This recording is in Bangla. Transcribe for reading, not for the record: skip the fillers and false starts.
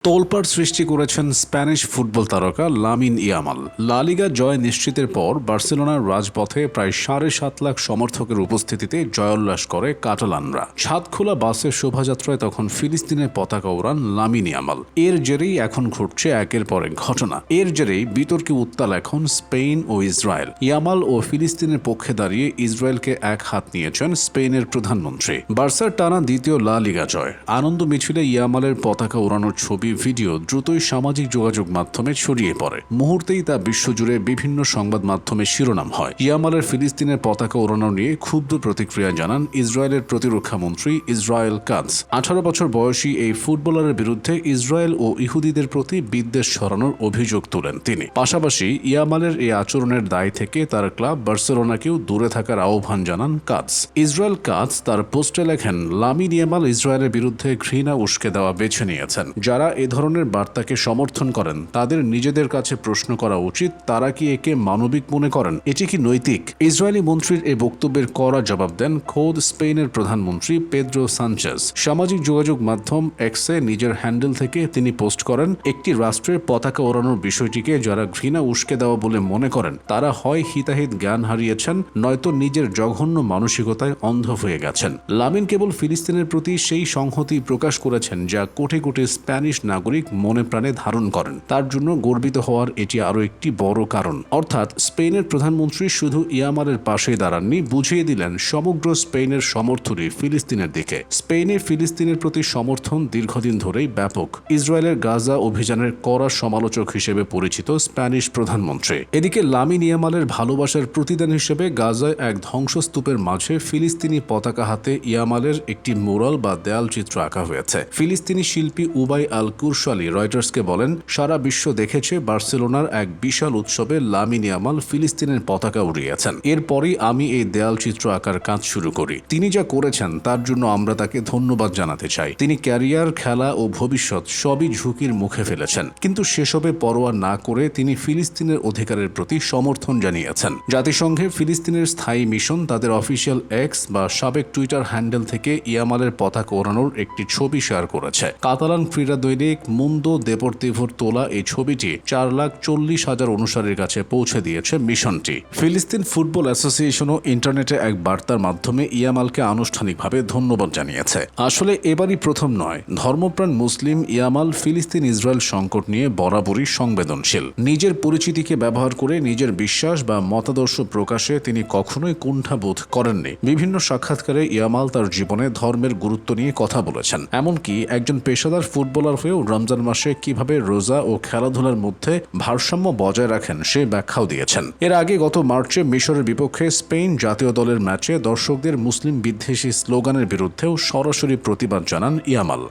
তোলপাড় সৃষ্টি করেছেন স্প্যানিশ ফুটবল তারকা লামিন ইয়ামাল। লা লিগা জয় নিশ্চিতের পর বার্সেলোনার রাজপথে প্রায় 7.5 লাখ সমর্থকের উপস্থিতিতে জয়োল্লাস করে কাটালানরা। ছাদখোলা বাসের শোভাযাত্রায় তখন ফিলিস্তিনের পতাকা ওড়ান লামিন ইয়ামাল। এর জেরেই এখন ঘটছে একের পর এক ঘটনা। এর জেরেই বিতর্কে উত্তাল এখন স্পেন ও ইসরায়েল। ইয়ামাল ও ফিলিস্তিনের পক্ষে দাঁড়িয়ে ইসরায়েলকে এক হাত নিয়েছেন স্পেনের প্রধানমন্ত্রী। বার্সার টানা দ্বিতীয় লা লিগা জয়। আনন্দ মিছিলে ইয়ামালের পতাকা ওড়ানোর ছবি ভিডিও দ্রুতই সামাজিক যোগাযোগ মাধ্যমে ছড়িয়ে পড়ে। মুহূর্তেই তা বিশ্বজুড়ে বিভিন্ন সংবাদ মাধ্যমে শিরোনাম হয়। ইয়ামালের ফিলিস্তিনের পতাকা ওড়ানো নিয়ে ক্ষুব্ধ প্রতিক্রিয়া জানান ইসরায়েলের প্রতিরক্ষা মন্ত্রী ইসরায়েল কাটজ। 18 বছর বয়সী এই ফুটবলারের বিরুদ্ধে ইসরায়েল ও ইহুদিদের প্রতি বিদ্বেষ ছড়ানোর অভিযোগ তোলেন তিনি। পাশাপাশি ইয়ামালের এই আচরণের দায় থেকে তার ক্লাব বার্সেলোনাকেও দূরে থাকার আহ্বান জানান কাটজ। ইসরায়েল কাটজ তার পোস্টে লেখেন, লামিন ইয়ামাল ইসরায়েলের বিরুদ্ধে ঘৃণা উস্কে দেওয়া বেছে নিয়েছেন। যারা এ ধরনের বার্তাকে সমর্থন করেন তাদের নিজেদের কাছে প্রশ্ন করা উচিত, তারা কি একে মানবিক মনে করেন? এটি কি নৈতিক? ইসরায়েলি মন্ত্রীর এই বক্তব্যের কড়া জবাব দেন খোদ স্পেনের প্রধানমন্ত্রী পেদ্রো সানচেজ। সামাজিক যোগাযোগ মাধ্যম এক্সে নিজের হ্যান্ডেল থেকে তিনি পোস্ট করেন, একটি রাষ্ট্রের পতাকা ওড়ানোর বিষয়টিকে যারা ঘৃণা উস্কে দেওয়া বলে মনে করেন তারা হয় হিতাহিত জ্ঞান হারিয়েছেন, নয়তো নিজের জঘন্য মানসিকতায় অন্ধ হয়ে গেছেন। লামিন কেবল ফিলিস্তিনের প্রতি সেই সংহতি প্রকাশ করেছেন যা কোটি কোটি স্প্যানিশ নাগরিক মনে প্রাণে ধারণ করেন। তার জন্য গর্বিত হওয়ার এটি আরও একটি বড় কারণ। অর্থাৎ স্পেনের প্রধানমন্ত্রী শুধু ইয়ামালের পাশেই দাঁড়াননি, বুঝিয়ে দিলেন সমগ্র স্পেনের সমর্থনই ফিলিস্তিনের দিকে। স্পেনে ফিলিস্তিনের প্রতি সমর্থন দীর্ঘদিন ধরেই ব্যাপক। ইসরায়েলের গাজা অভিযানের কড়া সমালোচক হিসেবে পরিচিত স্প্যানিশ প্রধানমন্ত্রী। এদিকে লামিন ইয়ামালের ভালোবাসার প্রতিদান হিসেবে গাজায় এক ধ্বংসস্তূপের মাঝে ফিলিস্তিনি পতাকা হাতে ইয়ামালের একটি মুরাল বা দেয়াল চিত্র আঁকা হয়েছে। ফিলিস্তিনি শিল্পী উবাই আল কুরশালি রয়টার্সকে বলেন, সারা বিশ্ব দেখেছে বার্সেলোনার এক বিশাল উৎসবে লামিন ইয়ামাল ফিলিস্তিনের পতাকা উড়িয়েছেন। এরপরই আমি এই দেয়াল চিত্র আঁকার কাজ শুরু করি। তিনি যা করেছেন তার জন্য আমরা তাকে ধন্যবাদ জানাতে চাই। তিনি ক্যারিয়ার, খেলা ও ভবিষ্যৎ সবই ঝুঁকির মুখে ফেলেছেন, কিন্তু সেসবে পরোয়া না করে তিনি ফিলিস্তিনের অধিকারের প্রতি সমর্থন জানিয়েছেন। জাতিসংঘের ফিলিস্তিনের স্থায়ী মিশন তাদের অফিসিয়াল এক্স বা সাবেক টুইটার হ্যান্ডেল থেকে ইয়ামালের পতাকা ওড়ানোর একটি ছবি শেয়ার করেছে। কাতালান ক্রীড়া দৈনিক মুন্দো দেপোর্তিভোর তোলা এই ছবিটি 4,40,000 অনুসারীর কাছে পৌঁছে দিয়েছে মিশনটি। ফিলিস্তিন ফুটবল অ্যাসোসিয়েশনও ইন্টারনেটে এক বার্তার মাধ্যমে ইয়ামালকে আনুষ্ঠানিকভাবে ধন্যবাদ জানিয়েছে। আসলে এবারই প্রথম নয়, ধর্মপ্রাণ মুসলিম ইয়ামাল ফিলিস্তিন ইসরায়েল সংকট নিয়ে বরাবরই সংবেদনশীল। নিজের পরিচিতিকে ব্যবহার করে নিজের বিশ্বাস বা মতাদর্শ প্রকাশে তিনি কখনোই কুণ্ঠাবোধ করেননি। বিভিন্ন সাক্ষাৎকারে ইয়ামাল তার জীবনে ধর্মের গুরুত্ব নিয়ে কথা বলেছেন। এমনকি একজন পেশাদার ফুটবলার হয়েও রমজান মাসে কিভাবে রোজা ও খেলাধুলার মধ্যে ভারসাম্য বজায় রাখেন সে ব্যাখ্যাও দিয়েছেন। এর আগে গত মার্চে মিশরের বিপক্ষে স্পেন জাতীয় দলের ম্যাচে দর্শকদের মুসলিম বিদ্বেষী স্লোগানের বিরুদ্ধেও সরাসরি প্রতিবাদ জানান ইয়ামাল।